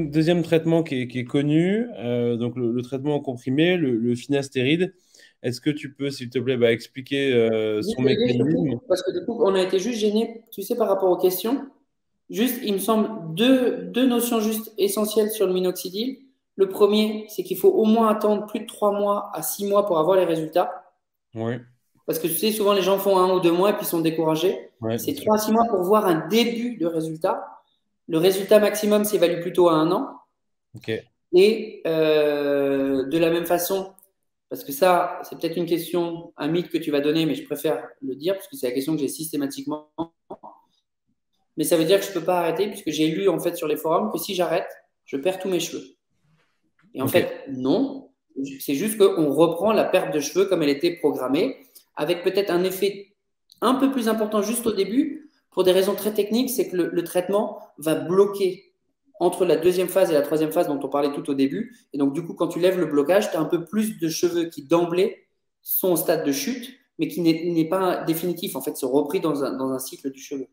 deuxième traitement qui est connu, donc le traitement en comprimé, le finastéride. Est-ce que tu peux, s'il te plaît, expliquer Juste son aider mécanisme? surtout, parce que du coup, on a été juste gêné, tu sais, par rapport aux questions. Juste, il me semble, deux notions juste essentielles sur le minoxidil. Le premier, c'est qu'il faut au moins attendre plus de 3 mois à 6 mois pour avoir les résultats. Oui, Parce que tu sais, souvent les gens font 1 ou 2 mois et puis sont découragés. ouais, bien C'est sûr. 3 à 6 mois pour voir un début de résultat. Le résultat maximum s'évalue plutôt à 1 an. Ok. Et de la même façon, parce que ça, c'est peut-être une question, un mythe que tu vas donner, mais je préfère le dire parce que c'est la question que j'ai systématiquement. Mais ça veut dire que je ne peux pas arrêter puisque j'ai lu en fait sur les forums que si j'arrête, je perds tous mes cheveux. Et en Ok. fait, non. C'est juste qu'on reprend la perte de cheveux comme elle était programmée, avec peut-être un effet un peu plus important juste au début, pour des raisons très techniques, c'est que le traitement va bloquer entre la deuxième phase et la troisième phase dont on parlait tout au début. Et donc, du coup, quand tu lèves le blocage, tu as un peu plus de cheveux qui, d'emblée, sont au stade de chute, mais qui n'est pas définitif, en fait, sont repris dans un cycle du cheveu.